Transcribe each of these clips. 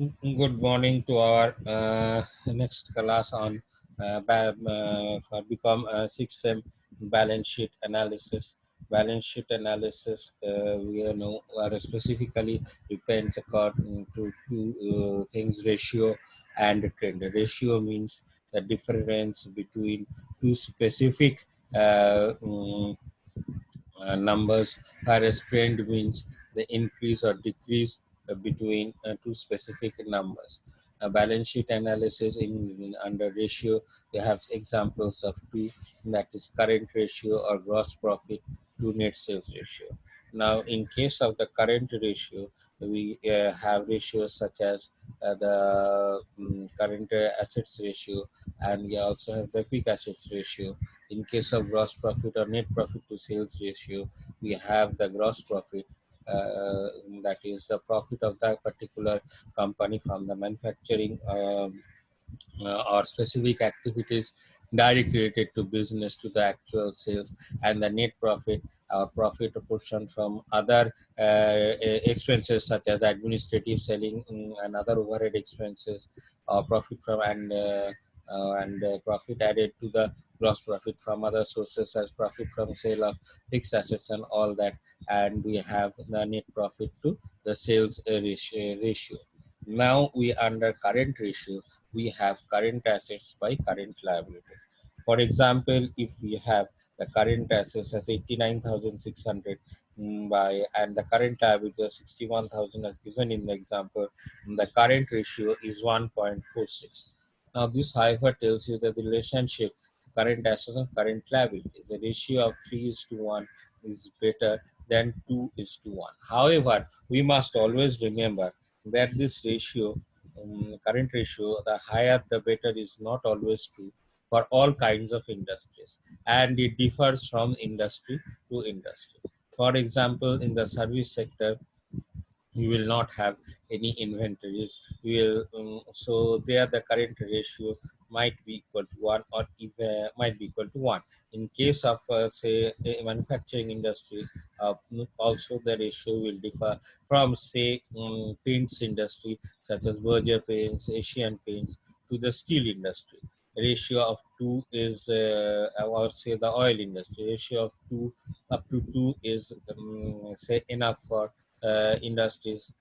Good morning to our next class on for become 6M balance sheet analysis. Balance sheet analysis, we know, specifically depends according to two things: ratio and trend. Ratio means the difference between two specific numbers, whereas trend means the increase or decrease between two specific numbers. A balance sheet analysis in under ratio, we have examples of two, that is current ratio or gross profit to net sales ratio. Now, in case of the current ratio, we have ratios such as the current assets ratio, and we also have the quick assets ratio. In case of gross profit or net profit to sales ratio, we have the gross profit, that is the profit of that particular company from the manufacturing or specific activities directly related to business to the actual sales, and the net profit, our profit portion from other expenses such as administrative, selling, and other overhead expenses, or profit from and profit added to the gross profit from other sources as profit from sale of fixed assets and all that. And we have the net profit to the sales ratio. Now we under current ratio, we have current assets by current liabilities. For example, if we have the current assets as 89,600 by, and the current liabilities are 61,000 as given in the example, the current ratio is 1.46. Now this, however, tells you that the relationship current assets and current liabilities, the ratio of 3 is to 1 is better than 2 is to 1. However, we must always remember that this ratio, current ratio, the higher the better, is not always true for all kinds of industries, and it differs from industry to industry. For example, in the service sector, you will not have any inventories. You will so there the current ratio might be equal to 1, or even might be equal to 1. In case of say manufacturing industries, also the ratio will differ from, say, paints industry such as Berger Paints, Asian Paints, to the steel industry. Ratio of 2 is or say the oil industry, ratio of 2 up to 2 is say enough for industries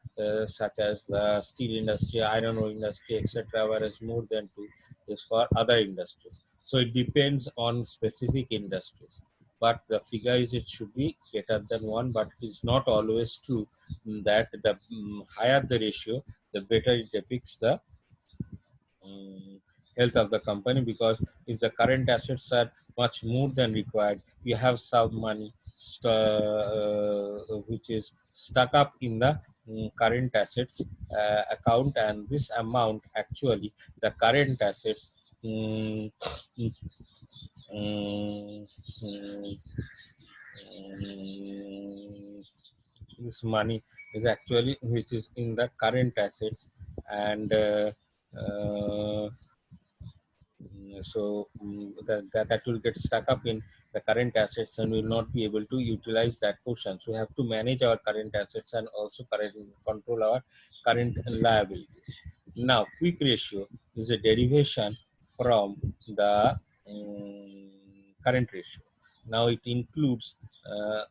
such as the steel industry, iron ore industry, etc., whereas more than 2 is for other industries. So it depends on specific industries. But the figure is it should be greater than 1, but it is not always true that the higher the ratio, the better it depicts the health of the company, because if the current assets are much more than required, you have some money which is stuck up in the current assets account, and this amount, actually the current assets, mm, mm, mm, mm, this money is actually which is in the current assets, and uh, that will get stuck up in the current assets and will not be able to utilize that portion. So we have to manage our current assets and also control our current liabilities. Now quick ratio is a derivation from the current ratio. Now it includes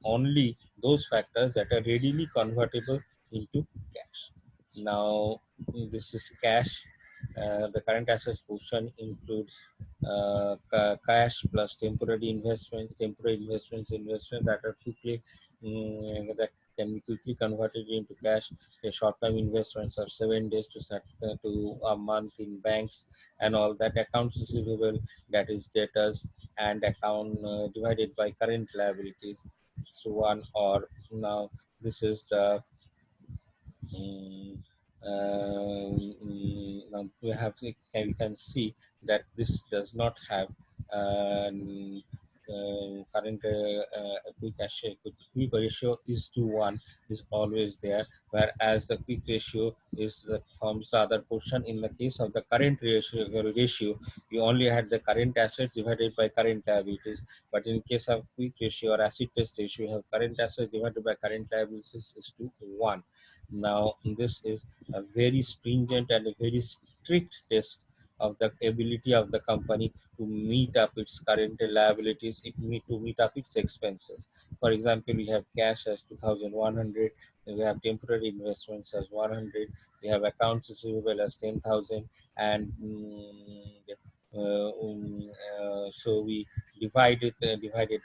only those factors that are readily convertible into cash. Now this is cash. The current assets portion includes cash plus temporary investments that are quickly that can be quickly converted into cash. The short-term investments are 7 days to a month in banks, and all that. Accounts receivable, that is debtors, and account divided by current liabilities. So one, or now this is the um, we have, we can see that this does not have um, current quick ratio is to 1 is always there, whereas the quick ratio is forms the other portion. In the case of the current ratio, you only had the current assets divided by current liabilities, but in case of quick ratio or acid test ratio, you have current assets divided by current liabilities is to 1. Now this is a very stringent and a very strict test of the ability of the company to meet up its current liabilities, to meet up its expenses. For example, we have cash as 2,100, we have temporary investments as 100, we have accounts receivable as 10,000, and so we divided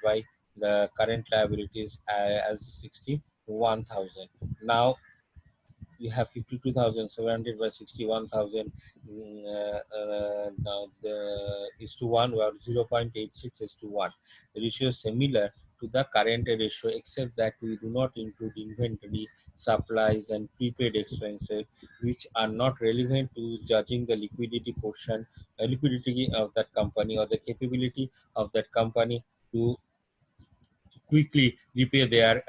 by the current liabilities as 61,000. Now we have 52,700 by 61,000. Now the is to 1, or 0.86 is to 1. The ratio is similar to the current ratio, except that we do not include inventory, supplies, and prepaid expenses, which are not relevant to judging the liquidity of that company, or the capability of that company to quickly repay their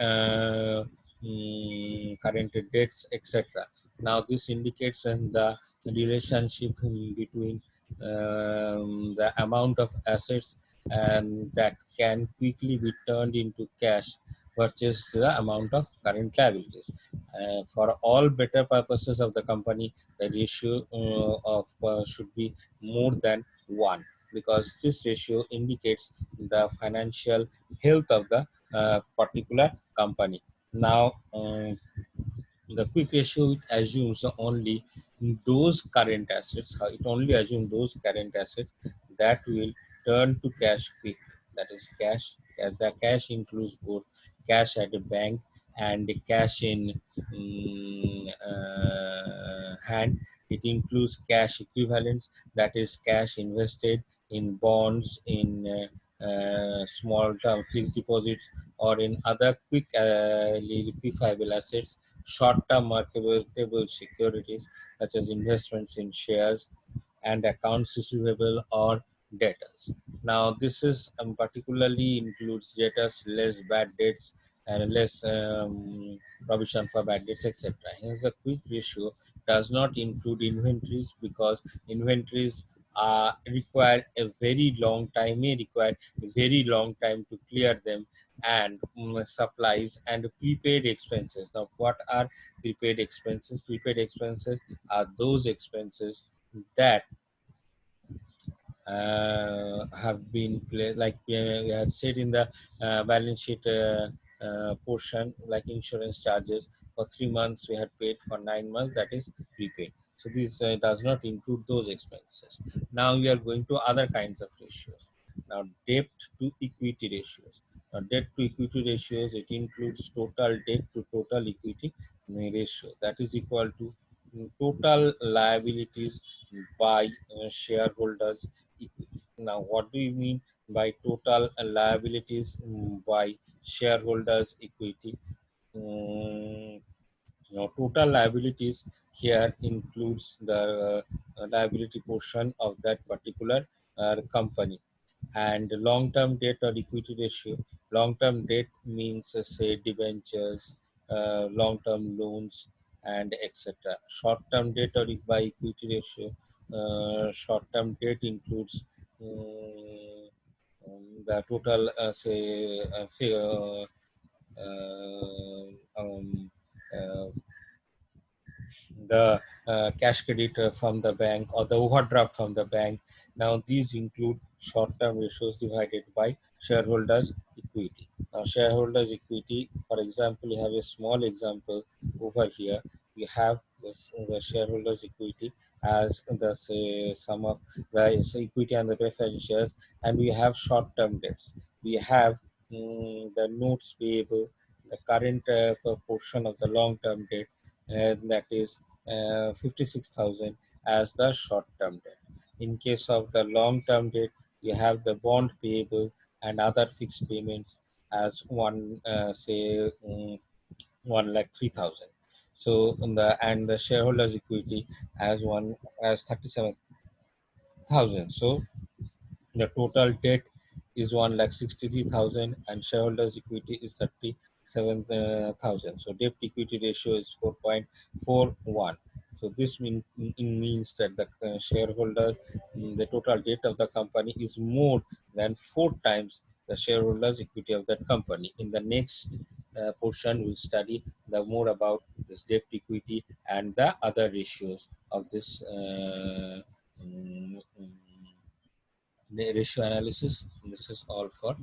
current debts, etc. Now, this indicates the relationship between the amount of assets and that can quickly be turned into cash versus the amount of current liabilities. For all better purposes of the company, the ratio should be more than 1, because this ratio indicates the financial health of the particular company. Now, the quick ratio assumes only those current assets. It only assumes those current assets that will turn to cash quick. That is cash. The cash includes both cash at the bank and the cash in hand. It includes cash equivalents, that is cash invested in bonds, in small term fixed deposits, or in other quick liquefiable assets, short-term marketable securities such as investments in shares, and accounts receivable or debtors. Now, this is particularly includes debtors, less bad debts, and less provision for bad debts, etc. Hence, the quick ratio does not include inventories, because inventories require a very long time, may require a very long time to clear them, and supplies and prepaid expenses. Now, what are prepaid expenses? Prepaid expenses are those expenses that have been like we had said in the balance sheet portion, like insurance charges for 3 months we had paid, for 9 months that is prepaid. So this does not include those expenses. Now we are going to other kinds of ratios. Now, debt to equity ratios. Now, debt to equity ratios, it includes total debt to total equity ratio, that is equal to total liabilities by shareholders equity. Now, what do you mean by total liabilities by shareholders equity? Mm, Total liabilities here includes the liability portion of that particular company. And long-term debt or equity ratio. Long-term debt means say debentures, long-term loans, and etc. Short-term debt or by equity ratio. Short-term debt includes the total say um, uh, the cash credit from the bank, or the overdraft from the bank. Now, these include short-term ratios divided by shareholders' equity. Now, shareholders' equity, for example, you have a small example over here. We have the shareholders' equity as the say sum of the equity and the preference shares, and we have short-term debts. We have the notes payable, the current portion of the long-term debt, that is 56,000 as the short-term debt. In case of the long-term debt, you have the bond payable and other fixed payments as one say 1,03,000. So the shareholders equity as 37,000. So the total debt is 1,63,000 and shareholders equity is 37,000. So debt equity ratio is 4.41. So this means that the shareholder, the total debt of the company is more than 4 times the shareholders equity of that company. In the next portion, we'll study the more about this debt equity and the other ratios of this mm, mm, ratio analysis. This is all for